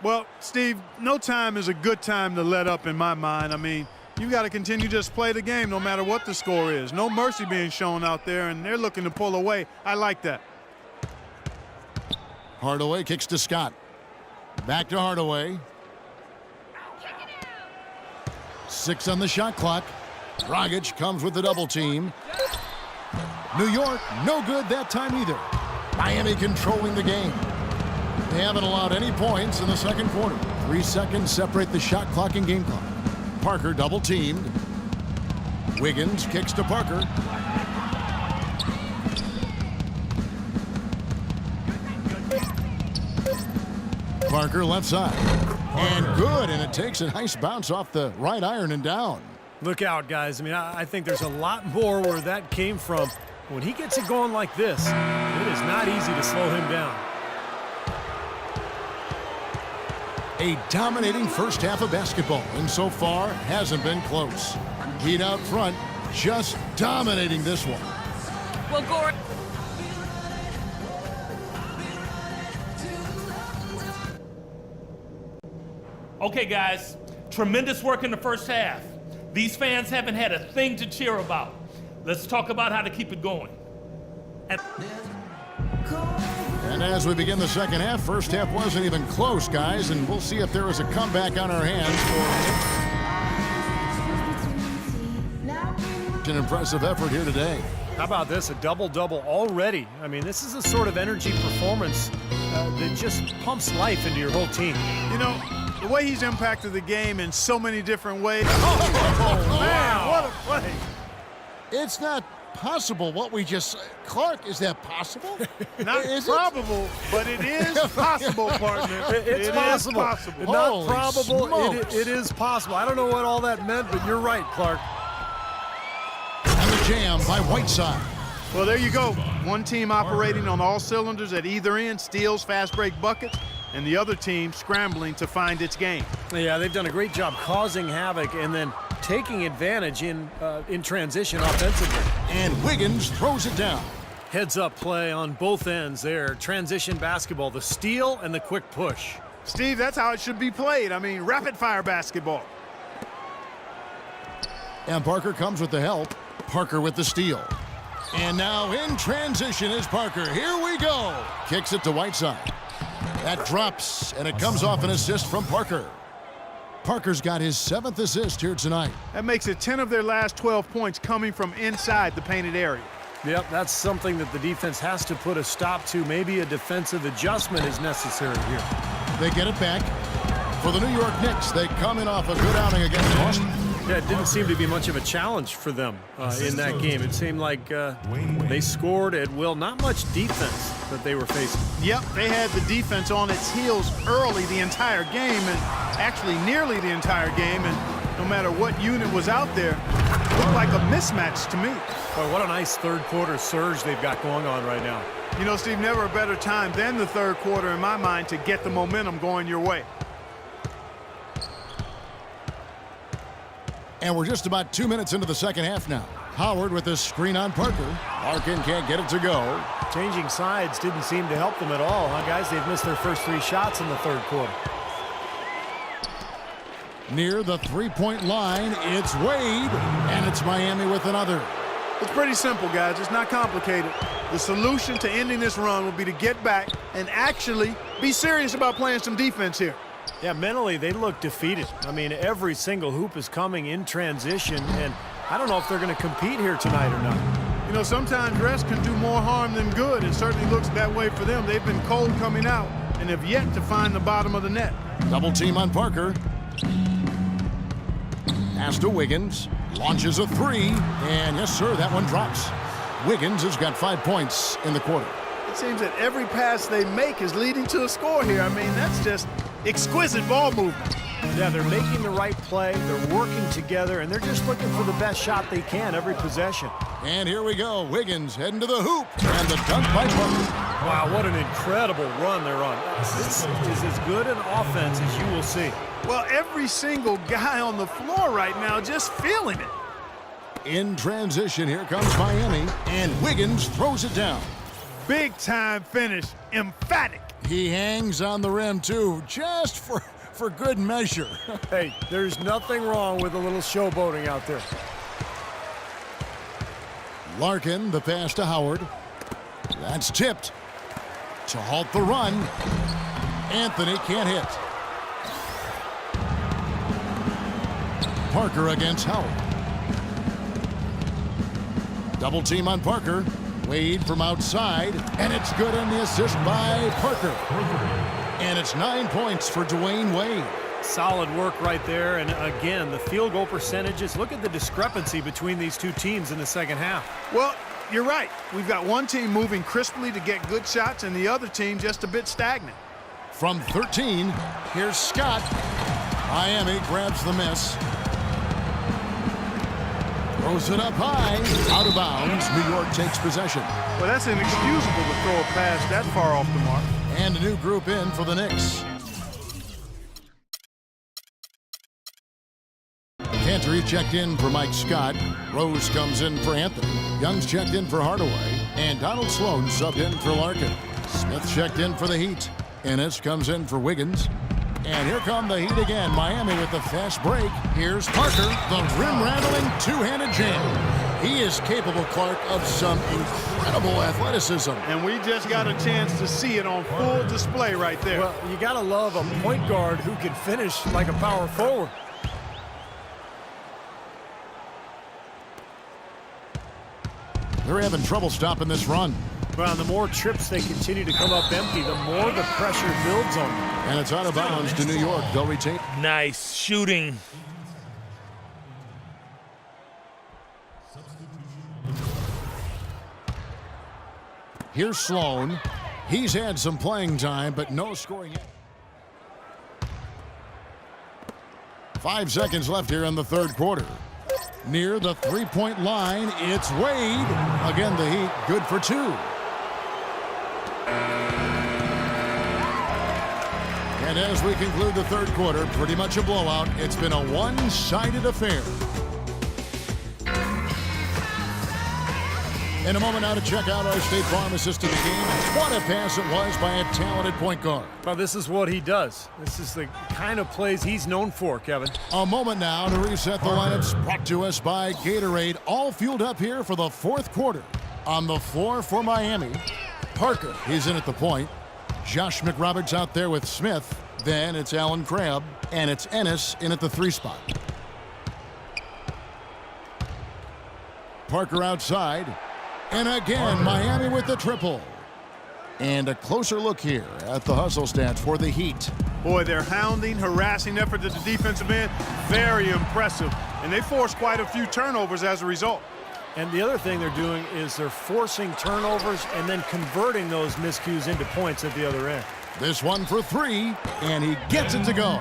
Well, Steve, no time is a good time to let up in my mind. I mean, you got to continue to just play the game no matter what the score is. No mercy being shown out there, and they're looking to pull away. I like that. Hardaway kicks to Scott. Back to Hardaway. 6 on the shot clock. Dragic comes with the double team. New York, no good that time either. Miami controlling the game. They haven't allowed any points in the second quarter. 3 seconds separate the shot clock and game clock. Parker double teamed. Wiggins kicks to Parker. Parker left side. And good, and it takes a nice bounce off the right iron and down. Look out, guys. I mean, I think there's a lot more where that came from. When he gets it going like this, it is not easy to slow him down. A dominating first half of basketball, and so far hasn't been close. Heat out front, just dominating this one. Well, Gordon. Okay, guys, tremendous work in the first half. These fans haven't had a thing to cheer about. Let's talk about how to keep it going. And as we begin the second half, first half wasn't even close, guys, and we'll see if there is a comeback on our hands for an impressive effort here today. How about this? A double-double already. I mean, this is a sort of energy performance that just pumps life into your whole team. You know, the way he's impacted the game in so many different ways. Oh, man, what a play. It's not possible what we just... Clark, is that possible? Not probable, but it is possible, partner. It's possible. possible. Not Holy probable. smokes. It is possible. I don't know what all that meant, but you're right, Clark. And the jam by Whiteside. Well, there you go. One team operating on all cylinders at either end, steals, fast break buckets, and the other team scrambling to find its game. Yeah, they've done a great job causing havoc and then taking advantage in transition offensively. And Wiggins throws it down. Heads-up play on both ends there. Transition basketball, the steal and the quick push. Steve, that's how it should be played. I mean, rapid-fire basketball. And Parker comes with the help. Parker with the steal. And now in transition is Parker. Here we go. Kicks it to Whiteside. That drops, and it comes off an assist from Parker. Parker's got his 7th assist here tonight. That makes it 10 of their last 12 points coming from inside the painted area. Yep, that's something that the defense has to put a stop to. Maybe a defensive adjustment is necessary here. They get it back. For the New York Knicks, they come in off a good outing against Boston. Yeah, it didn't seem to be much of a challenge for them in that game. It seemed like they scored at will. Not much defense that they were facing. Yep, they had the defense on its heels early the entire game, and actually nearly the entire game, and no matter what unit was out there, it looked like a mismatch to me. Boy, what a nice third quarter surge they've got going on right now. You know, Steve, never a better time than the third quarter in my mind to get the momentum going your way. And we're just about 2 minutes into the second half now. Howard with this screen on Parker. Larkin can't get it to go. Changing sides didn't seem to help them at all, huh, guys? They've missed their first 3 shots in the third quarter. Near the three-point line, it's Wade, and it's Miami with another. It's pretty simple, guys. It's not complicated. The solution to ending this run will be to get back and actually be serious about playing some defense here. Yeah, mentally, they look defeated. I mean, every single hoop is coming in transition, and I don't know if they're going to compete here tonight or not. You know, sometimes rest can do more harm than good. It certainly looks that way for them. They've been cold coming out and have yet to find the bottom of the net. Double team on Parker. Pass to Wiggins. Launches a 3. And yes, sir, that one drops. Wiggins has got 5 points in the quarter. It seems that every pass they make is leading to a score here. I mean, that's just exquisite ball movement. Yeah, they're making the right play, they're working together, and they're just looking for the best shot they can every possession. And here we go. Wiggins heading to the hoop. And the dunk by Parker. Wow, what an incredible run they're on. This is as good an offense as you will see. Well, every single guy on the floor right now just feeling it. In transition, here comes Miami. And Wiggins throws it down. Big time finish. Emphatic. He hangs on the rim, too, just for good measure. Hey, there's nothing wrong with a little showboating out there. Larkin, the pass to Howard. That's tipped to halt the run. Anthony can't hit. Parker against Howard. Double team on Parker. Wade from outside, and it's good on the assist by Parker. And it's 9 points for Dwayne Wade. Solid work right there. And again, the field goal percentages. Look at the discrepancy between these two teams in the second half. Well, you're right. We've got one team moving crisply to get good shots and the other team just a bit stagnant. From 13, here's Scott. Miami grabs the miss. Throws it up high. Out of bounds. New York takes possession. Well, that's inexcusable to throw a pass that far off the mark. And a new group in for the Knicks. Cantor checked in for Mike Scott. Rose comes in for Anthony. Young's checked in for Hardaway. And Donald Sloan subbed in for Larkin. Smith checked in for the Heat. Ennis comes in for Wiggins. And here come the Heat again. Miami with the fast break. Here's Parker, the rim-rattling two-handed jam. He is capable, Clark, of some incredible athleticism. And we just got a chance to see it on full display right there. Well, you got to love a point guard who can finish like a power forward. They're having trouble stopping this run. Well, the more trips they continue to come up empty, the more the pressure builds on them. And it's out of bounds to New York. They'll retain. Nice shooting. Here's Sloan. He's had some playing time, but no scoring yet. 5 seconds left here in the third quarter. Near the three-point line, it's Wade. Again, the Heat good for 2. And as we conclude the third quarter, pretty much a blowout. It's been a one-sided affair. In a moment now to check out our State Farm assist to the game. What a pass it was by a talented point guard. Well, this is what he does. This is the kind of plays he's known for, Kevin. A moment now to reset the lineups brought to us by Gatorade. All fueled up here for the fourth quarter. On the floor for Miami, Parker, he's in at the point. Josh McRoberts out there with Smith. Then it's Allen Crabbe, and it's Ennis in at the 3 spot. Parker outside. And again, Miami with the triple. And a closer look here at the hustle stats for the Heat. Boy, their hounding, harassing effort at the defensive end, very impressive. And they forced quite a few turnovers as a result. And the other thing they're doing is they're forcing turnovers and then converting those miscues into points at the other end. This one for 3, and he gets it to go.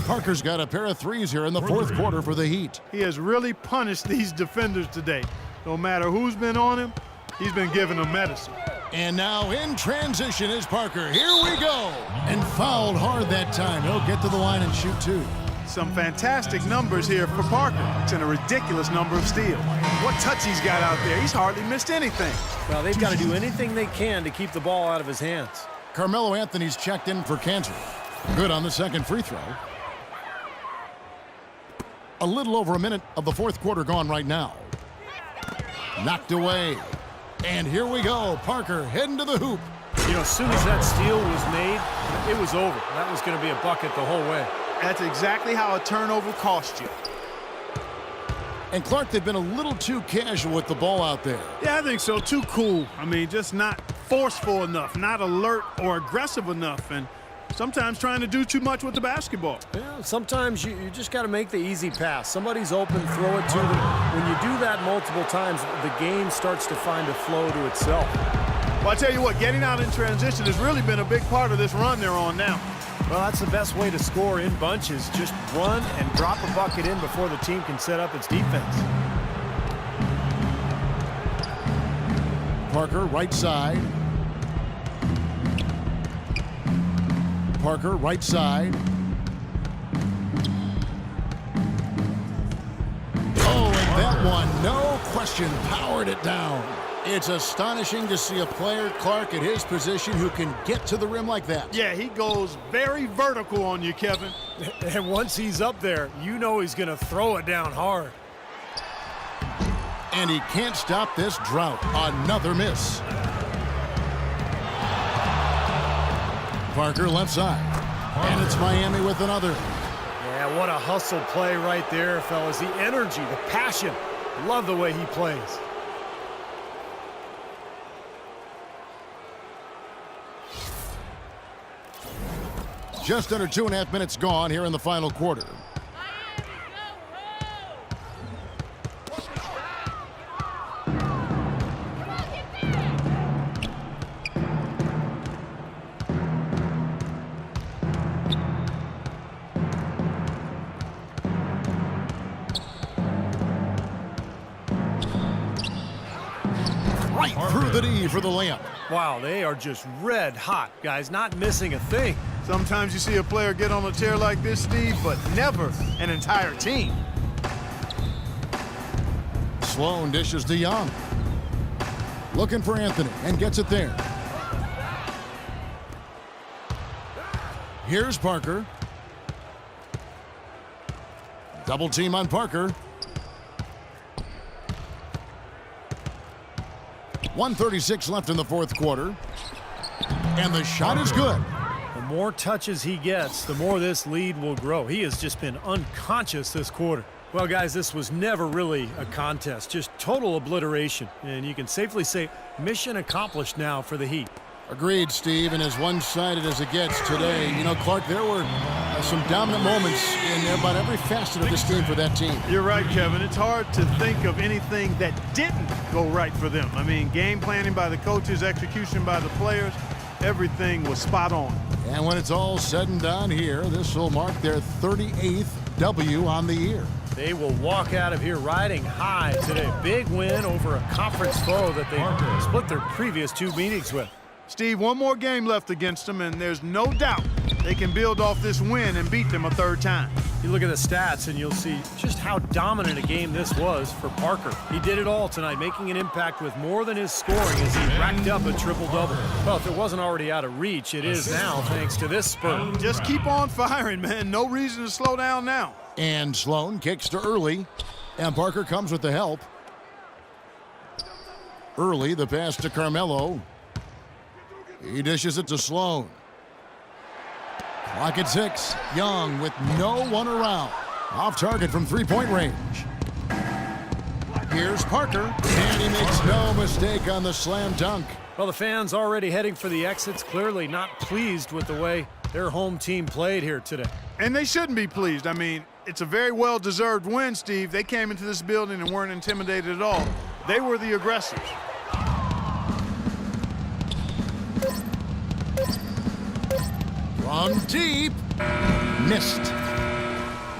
Parker's got a pair of threes here in the fourth quarter for the Heat. He has really punished these defenders today. No matter who's been on him, he's been giving them medicine. And now in transition is Parker. Here we go. And fouled hard that time. He'll get to the line and shoot 2. Some fantastic numbers here for Parker. It's in a ridiculous number of steals. What touch he's got out there. He's hardly missed anything. Well, they've got to do anything they can to keep the ball out of his hands. Carmelo Anthony's checked in for Cantor. Good on the second free throw. A little over a minute of the fourth quarter gone right now. Knocked away. And here we go. Parker heading to the hoop. You know, as soon as that steal was made, it was over. That was going to be a bucket the whole way. That's exactly how a turnover costs you. And Clark, they've been a little too casual with the ball out there. Yeah, I think so. Too cool. I mean, just not forceful enough, not alert or aggressive enough, and sometimes trying to do too much with the basketball. Yeah, sometimes you just got to make the easy pass. Somebody's open, throw it to them. When you do that multiple times, the game starts to find a flow to itself. Well, I tell you what, getting out in transition has really been a big part of this run they're on now. Well, that's the best way to score in bunches. Just run and drop a bucket in before the team can set up its defense. Parker, right side. Parker, right side. Oh, and that one, no question, powered it down. It's astonishing to see a player, Clark, at his position who can get to the rim like that. Yeah, he goes very vertical on you, Kevin. And once he's up there, you know he's going to throw it down hard. And he can't stop this drought. Another miss. Parker left side. And it's Miami with another. Yeah, what a hustle play right there, fellas. The energy, the passion. Love the way he plays. Just under 2.5 minutes gone here in the final quarter. Right through the D for the layup. Wow, they are just red hot, guys, not missing a thing. Sometimes you see a player get on a tear like this, Steve, but never an entire team. Sloan dishes to Young. Looking for Anthony and gets it there. Here's Parker. Double team on Parker. 1:36 left in the fourth quarter. And the shot is good. The more touches he gets, the more this lead will grow. He has just been unconscious this quarter. Well, guys, this was never really a contest, just total obliteration. And you can safely say mission accomplished now for the Heat. Agreed, Steve, and as one-sided as it gets today. You know, Clark, there were some dominant moments in about every facet of this team for that team. You're right, Kevin. It's hard to think of anything that didn't go right for them. I mean, game planning by the coaches, execution by the players, everything was spot on. And when it's all said and done here, this will mark their 38th W on the year. They will walk out of here riding high today. Big win over a conference foe that they split their previous two meetings with. Steve, one more game left against them, and there's no doubt they can build off this win and beat them a third time. You look at the stats, and you'll see just how dominant a game this was for Parker. He did it all tonight, making an impact with more than his scoring as he racked up a triple-double. Well, if it wasn't already out of reach, it is now thanks to this spurt. Just keep on firing, man. No reason to slow down now. And Sloan kicks to Early, and Parker comes with the help. Early, the pass to Carmelo. He dishes it to Sloan. Clock at 6. Young with no one around. Off target from three-point range. Here's Parker, and he makes no mistake on the slam dunk. Well, the fans already heading for the exits, clearly not pleased with the way their home team played here today. And they shouldn't be pleased. I mean, it's a very well-deserved win, Steve. They came into this building and weren't intimidated at all. They were the aggressors. From deep, missed.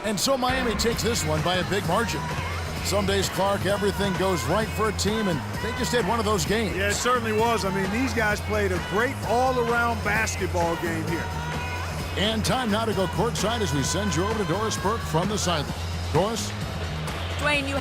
And so Miami takes this one by a big margin. Some days, Clark, everything goes right for a team, and they just had one of those games. Yeah, it certainly was. I mean, these guys played a great all-around basketball game here. And time now to go courtside as we send you over to Doris Burke from the sideline. Doris? Dwayne, you